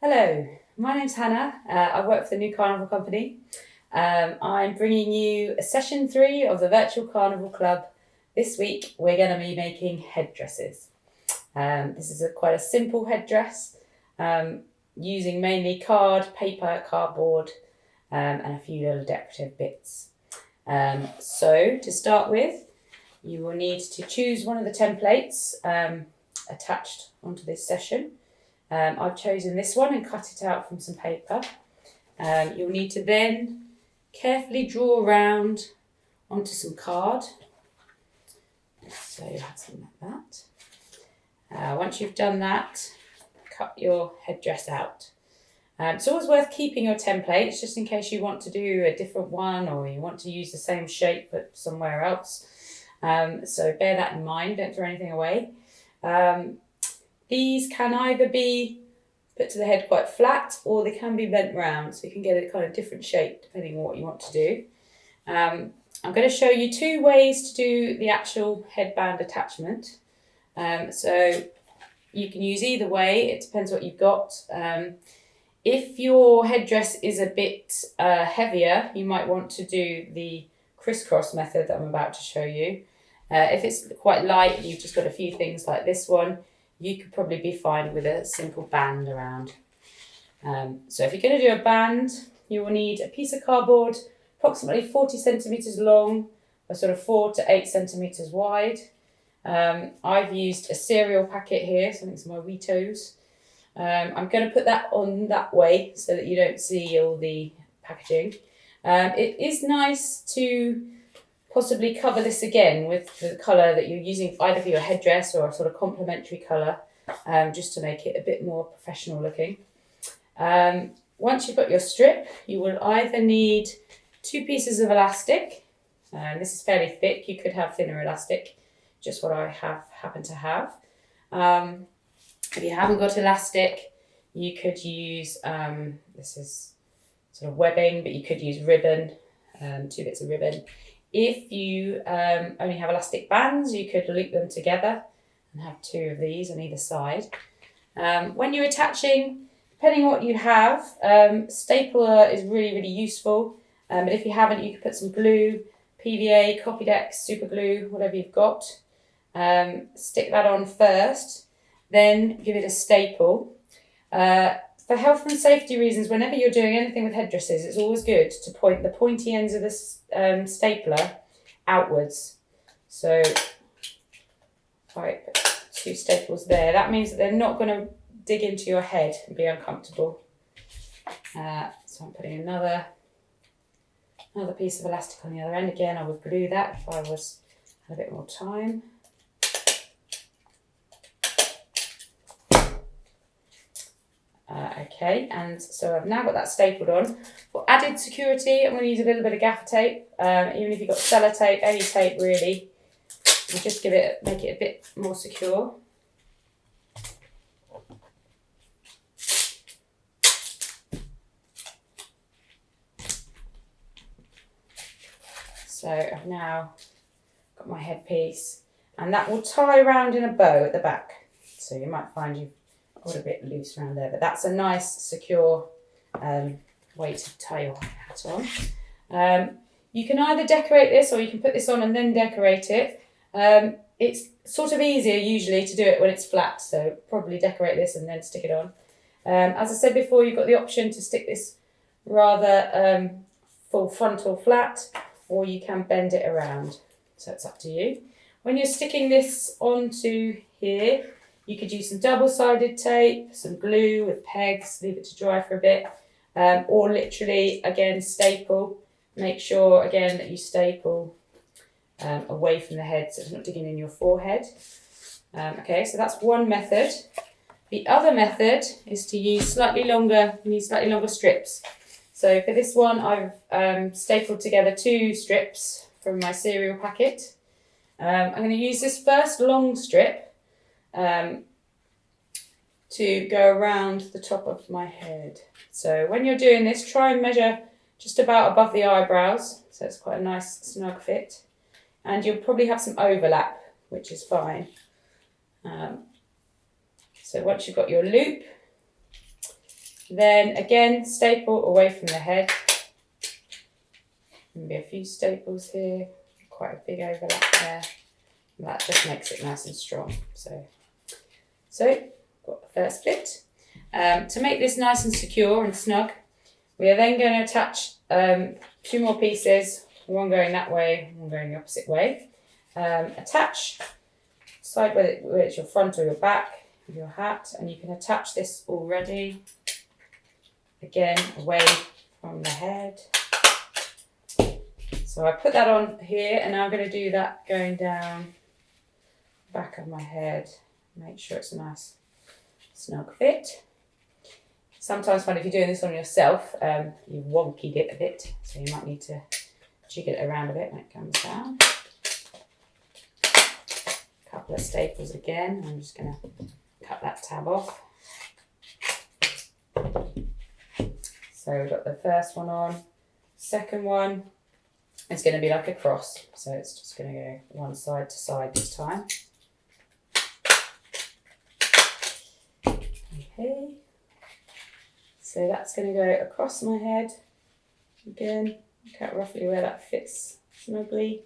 Hello, my name's Hannah. I work for the new Carnival company. I'm bringing you session 3 of the Virtual Carnival Club. This week we're going to be making headdresses. This is quite a simple headdress using mainly paper, cardboard and a few little decorative bits. So to start with, you will need to choose one of the templates attached onto this session. I've chosen this one and cut it out from some paper. You'll need to then carefully draw around onto some card. So you have something like that. Once you've done that, cut your headdress out. It's always worth keeping your templates just in case you want to do a different one or you want to use the same shape but somewhere else. So bear that in mind, don't throw anything away. These can either be put to the head quite flat or they can be bent round, so you can get a kind of different shape depending on what you want to do. I'm going to show you 2 ways to do the actual headband attachment. So you can use either way, it depends what you've got. If your headdress is a bit heavier, you might want to do the crisscross method that I'm about to show you. If it's quite light and you've just got a few things like this one, you could probably be fine with a simple band around. So if you're going to do a band, you will need a piece of cardboard approximately 40 centimetres long, or sort of 4 to 8 centimetres wide. I've used a cereal packet here, so I think it's my Wheatos. I'm going to put that on that way so that you don't see all the packaging. It is nice to possibly cover this again with the colour that you're using either for your headdress or a sort of complementary colour, just to make it a bit more professional looking. Once you've got your strip, you will either need 2 pieces of elastic. This is fairly thick, you could have thinner elastic, just what I happen to have. If you haven't got elastic, you could use, this is sort of webbing, but you could use ribbon, 2 bits of ribbon. If you only have elastic bands, you could loop them together and have 2 of these on either side. When you're attaching, depending on what you have, stapler is really, really useful. But if you haven't, you could put some glue, PVA, Copydex, super glue, whatever you've got. Stick that on first, then give it a staple. For health and safety reasons, whenever you're doing anything with headdresses, it's always good to point the pointy ends of the stapler outwards. So if I put 2 staples there, that means that they're not going to dig into your head and be uncomfortable. So I'm putting another piece of elastic on the other end. Again, I would glue that if I had a bit more time. Okay, and so I've now got that stapled on. For added security, I'm going to use a little bit of gaffer tape. Even if you've got sellotape, any tape really, we'll just make it a bit more secure. So I've now got my headpiece, and that will tie around in a bow at the back. So you might find you've got a bit loose around there, but that's a nice secure way to tie your hat on. You can either decorate this or you can put this on and then decorate it. It's sort of easier usually to do it when it's flat, so probably decorate this and then stick it on. As I said before, you've got the option to stick this rather full front or flat, or you can bend it around, so it's up to you. When you're sticking this onto here, you could use some double-sided tape, some glue with pegs, leave it to dry for a bit, or literally, again, staple. Make sure, again, that you staple away from the head so it's not digging in your forehead. Okay, so that's one method. The other method is to use slightly longer strips. So for this one, I've stapled together 2 strips from my cereal packet. I'm going to use this first long strip to go around the top of my head. So when you're doing this, try and measure just about above the eyebrows, so it's quite a nice snug fit, and you'll probably have some overlap, which is fine. So once you've got your loop, Then again, staple away from the head. Maybe a few staples here, quite a big overlap there. That just makes it nice and strong. So got the first bit. To make this nice and secure and snug, we are then going to attach 2 more pieces, one going that way, one going the opposite way. Attach, decide whether it's your front or your back of your hat, and you can attach this already, again, away from the head. So I put that on here, and now I'm going to do that going down the back of my head. Make sure it's a nice snug fit. Sometimes find if you're doing this on yourself, you wonkied it a bit, so you might need to jig it around a bit when it comes down. Couple of staples again. I'm just going to cut that tab off. So we've got the first one on. Second one, it's going to be like a cross, so it's just going to go one side to side this time. Okay. So that's going to go across my head. Again, look at roughly where that fits snugly.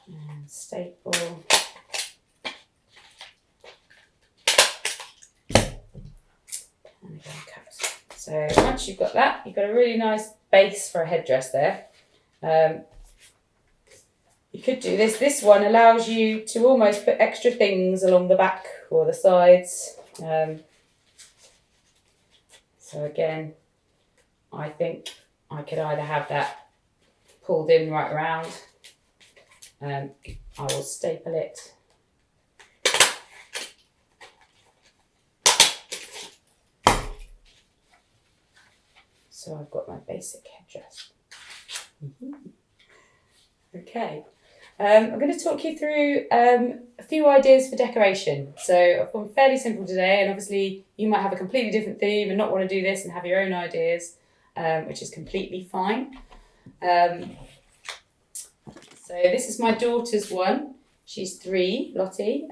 And staple. And again cut. So once you've got that, you've got a really nice base for a headdress there. You could do this. This one allows you to almost put extra things along the back or the sides. So again, I think I could either have that pulled in right around. I will staple it. So I've got my basic headdress. Okay. I'm going to talk you through a few ideas for decoration. So I've gone fairly simple today, and obviously you might have a completely different theme and not want to do this and have your own ideas, which is completely fine. So this is my daughter's one. She's 3, Lottie.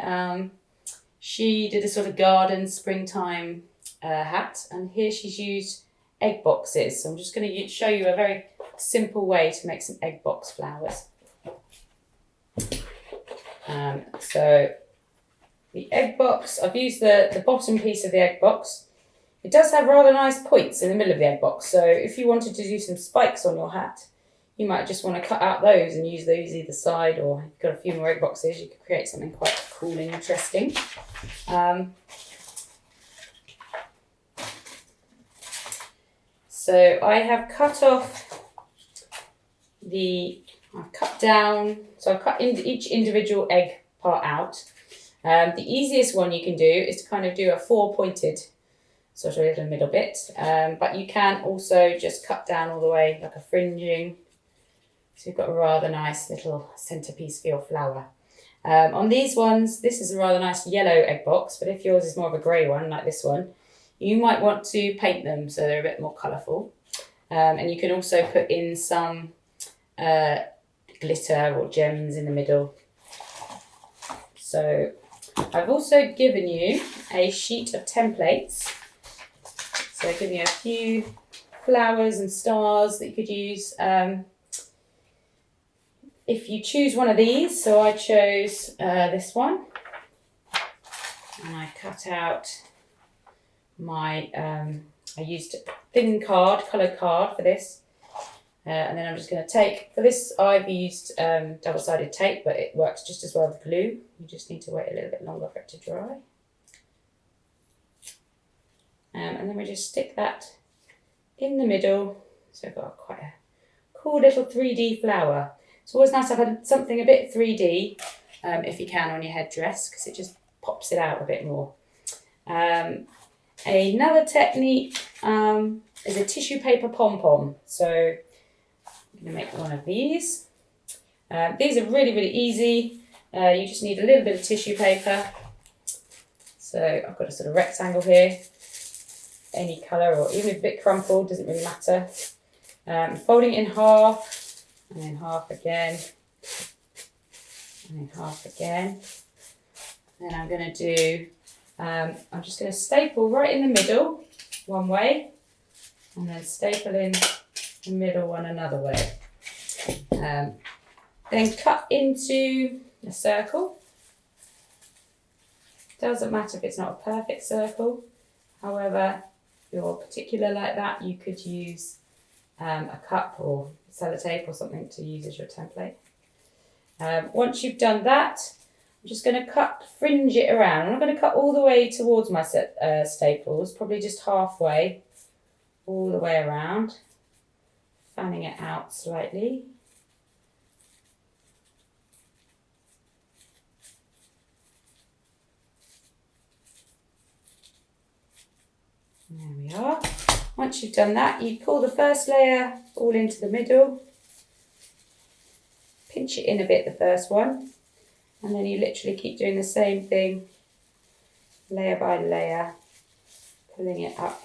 She did a sort of garden springtime hat, and here she's used egg boxes. So I'm just going to show you a very simple way to make some egg box flowers. So the egg box, I've used the bottom piece of the egg box. It does have rather nice points in the middle of the egg box, so if you wanted to do some spikes on your hat, you might just want to cut out those and use those either side, or if you've got a few more egg boxes, you could create something quite cool and interesting. So I have cut off I've cut down, so I've cut each individual egg part out. The easiest one you can do is to kind of do a 4-pointed sort of little middle bit, but you can also just cut down all the way like a fringing. So you've got a rather nice little centerpiece for your flower. On these ones, this is a rather nice yellow egg box, but if yours is more of a grey one like this one, you might want to paint them so they're a bit more colourful. And you can also put in some glitter or gems in the middle. So I've also given you a sheet of templates. So I've given you a few flowers and stars that you could use. If you choose one of these, so I chose this one, and I cut out my, I used thin card, coloured card for this. And then I'm just going to take, for this I've used double-sided tape, but it works just as well with glue. You just need to wait a little bit longer for it to dry. And then we just stick that in the middle. So I've got quite a cool little 3D flower. It's always nice to have something a bit 3D, if you can, on your headdress, because it just pops it out a bit more. Another technique is a tissue paper pom-pom. So I'm going to make one of these. These are really, really easy. You just need a little bit of tissue paper. So I've got a sort of rectangle here. Any colour, or even if a bit crumpled, doesn't really matter. Folding it in half, and then half again. and then half again. Then I'm going to do, I'm just going to staple right in the middle one way, and then staple in the middle one another way. Then cut into a circle. Doesn't matter if it's not a perfect circle. However, if you're particular like that, you could use a cup or sellotape or something to use as your template. Once you've done that, I'm just going to fringe it around. I'm not going to cut all the way towards my staples, probably just halfway, all the way around, fanning it out slightly. There we are. Once you've done that, you pull the first layer all into the middle, pinch it in a bit, the first one, and then you literally keep doing the same thing, layer by layer, pulling it up.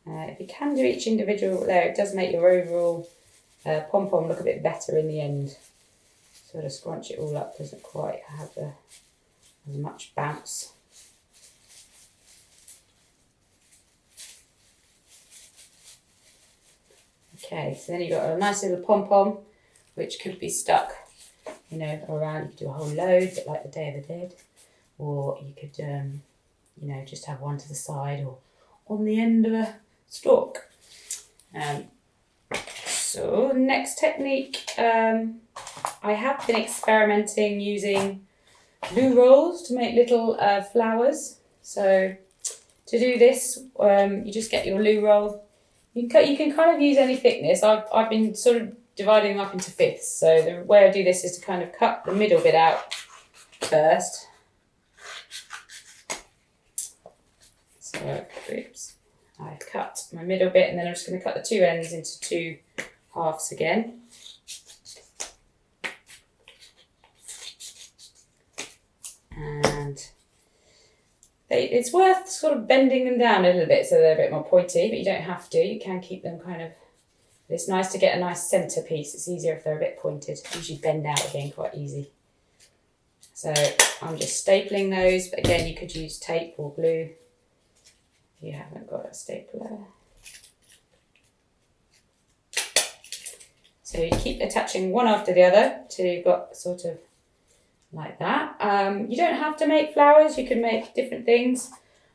If you can do each individual layer, it does make your overall pom-pom look a bit better in the end. Sort of scrunch it all up, doesn't quite have as much bounce. Okay, so then you've got a nice little pom-pom, which could be stuck, you know, around. You could do a whole load, a bit like the Day of the Dead, or you could, you know, just have one to the side or on the end of a stalk. So next technique, I have been experimenting using glue rolls to make little flowers. So to do this, you just get your glue roll. You can kind of use any thickness. I've been sort of dividing them up into fifths. So the way I do this is to kind of cut the middle bit out first. So, oops. I've cut my middle bit, and then I'm just going to cut the two ends into two halves again. And it's worth sort of bending them down a little bit so they're a bit more pointy, but you don't have to. You can keep them kind of, it's nice to get a nice centre piece. It's easier if they're a bit pointed. Usually bend out again quite easy. So I'm just stapling those, but again, you could use tape or glue if you haven't got a stapler. So you keep attaching one after the other till you've got sort of like that. You don't have to make flowers, you can make different things.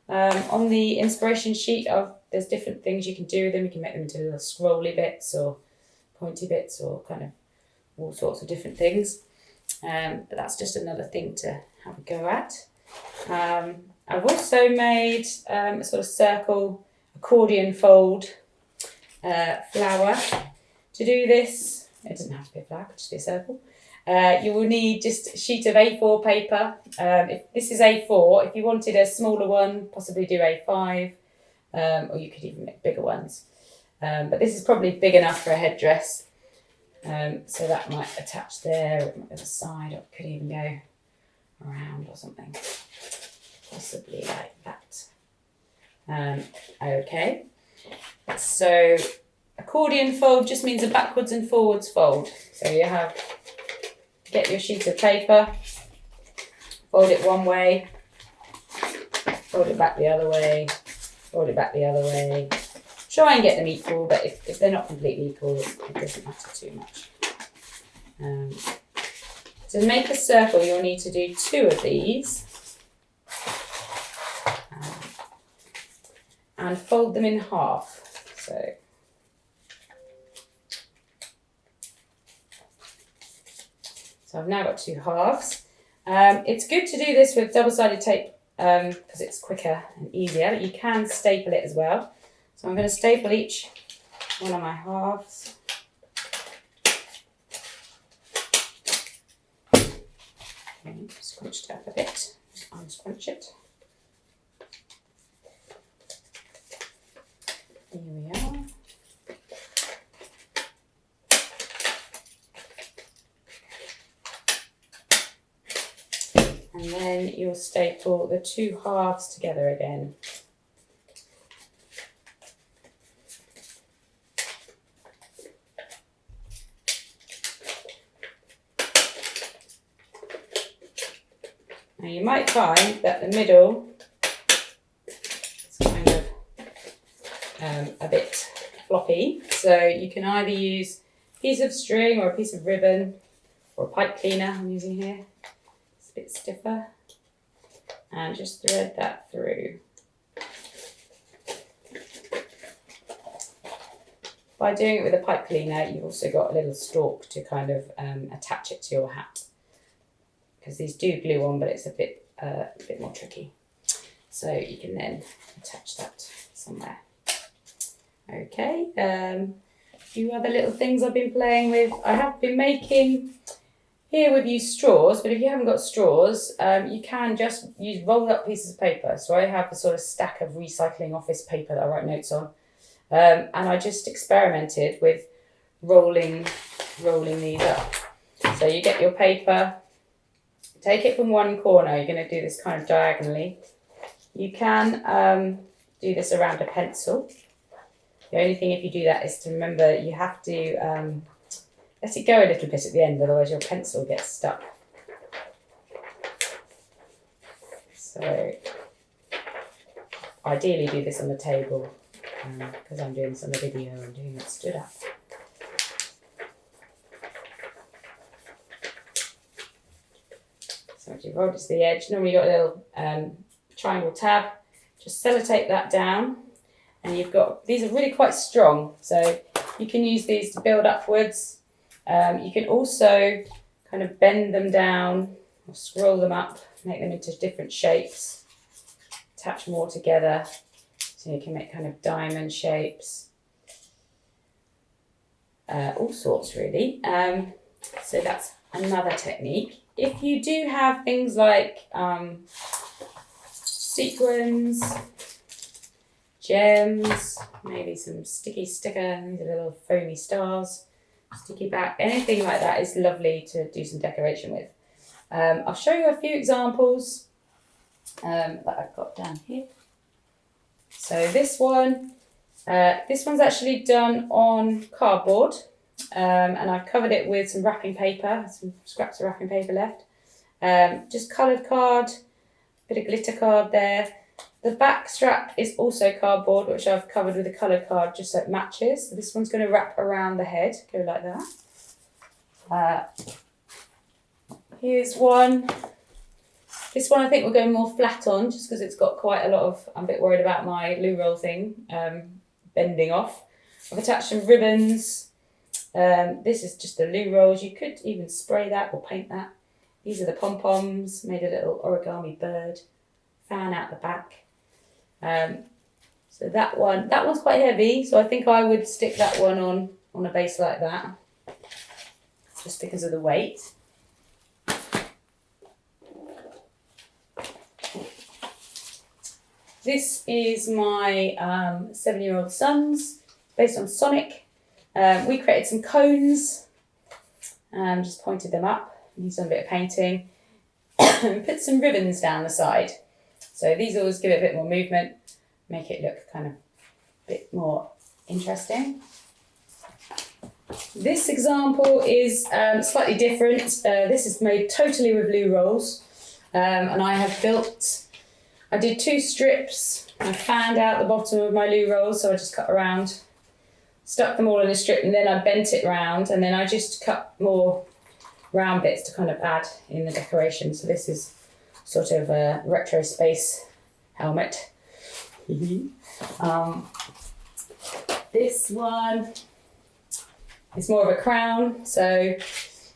On the inspiration sheet, there's different things you can do with them. You can make them into little scrolly bits or pointy bits or kind of all sorts of different things. But that's just another thing to have a go at. I've also made a sort of circle accordion fold flower. To do this, it doesn't have to be a flower, it could just be a circle. You will need just a sheet of A4 paper. If this is A4, if you wanted a smaller one, possibly do A5, or you could even make bigger ones. But this is probably big enough for a headdress. So that might attach there, it might go to the side, or it could even go around or something. Possibly like that. Okay. So accordion fold just means a backwards and forwards fold. So you get your sheet of paper, fold it one way, fold it back the other way, fold it back the other way. Try and get them equal, but if they're not completely equal, it doesn't matter too much. To make a circle, you'll need to do two of these and fold them in half. So I've now got two halves. It's good to do this with double-sided tape because it's quicker and easier, but you can staple it as well. So I'm going to staple each one of my halves. Okay, scrunched up a bit, just unscrunch it. Here we are. And then you'll staple the two halves together again. Now you might find that the middle is kind of a bit floppy, so you can either use a piece of string or a piece of ribbon or a pipe cleaner I'm using here. It's a bit stiffer, and just thread that through. By doing it with a pipe cleaner, you've also got a little stalk to kind of attach it to your hat, because these do glue on, but it's a bit more tricky. So you can then attach that somewhere. Okay, a few other little things I've been playing with. I have been making, here we've used straws, but if you haven't got straws, you can just use rolled up pieces of paper. So I have a sort of stack of recycling office paper that I write notes on. And I just experimented with rolling these up. So you get your paper, take it from one corner. You're going to do this kind of diagonally. You can do this around a pencil. The only thing if you do that is to remember you have to let it go a little bit at the end, otherwise your pencil gets stuck. So ideally do this on the table. Because I'm doing this on the video, I'm doing it stood up. So once you've rolled it to the edge, normally you've got a little triangle tab, just sellotape that down, and you've got, these are really quite strong, so you can use these to build upwards. You can also kind of bend them down or scroll them up, make them into different shapes, attach more together. So you can make kind of diamond shapes, all sorts really. So that's another technique. If you do have things like sequins, gems, maybe some sticky sticker, these are little foamy stars, sticky back, anything like that is lovely to do some decoration with. I'll show you a few examples that I've got down here. So this one's actually done on cardboard, and I've covered it with some wrapping paper, some scraps of wrapping paper left. Just coloured card, bit of glitter card there. The back strap is also cardboard, which I've covered with a coloured card just so it matches. So this one's going to wrap around the head, go like that. Here's one. This one I think we'll go more flat on, just because it's got quite a lot of, I'm a bit worried about my loo roll thing bending off. I've attached some ribbons. This is just the loo rolls. You could even spray that or paint that. These are the pom-poms, made a little origami bird, fan out the back. So that one's quite heavy, so I think I would stick that one on a base like that, just because of the weight. This is my 7-year-old son's, based on Sonic. We created some cones, just pointed them up, used a bit of painting, and put some ribbons down the side. So these always give it a bit more movement, make it look kind of a bit more interesting. This example is slightly different. This is made totally with loo rolls, and I did 2 strips. I fanned out the bottom of my loo rolls, so I just cut around, stuck them all in a strip, and then I bent it round, and then I just cut more round bits to kind of add in the decoration. So this is sort of a retro space helmet. This one is more of a crown. So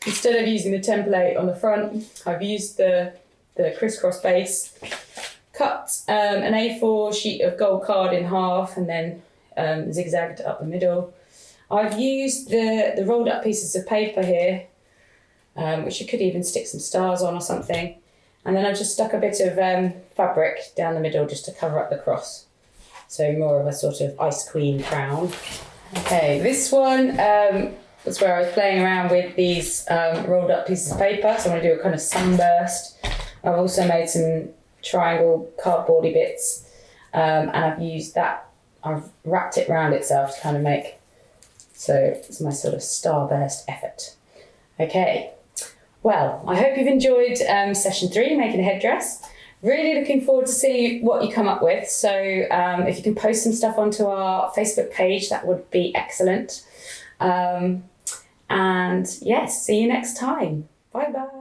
instead of using the template on the front, I've used the crisscross base. Cut an A4 sheet of gold card in half and then zigzagged up the middle. I've used the rolled up pieces of paper here, which you could even stick some stars on or something. And then I've just stuck a bit of fabric down the middle just to cover up the cross. So more of a sort of ice queen crown. Okay, this one was where I was playing around with these rolled up pieces of paper. So I'm going to do a kind of sunburst. I've also made some triangle cardboardy bits, and I've used that, I've wrapped it around itself to kind of make, so it's my sort of starburst effort. Okay, Well, I hope you've enjoyed session 3, making a headdress. Really looking forward to seeing what you come up with. So if you can post some stuff onto our Facebook page, that would be excellent. And yes, see you next time. Bye bye.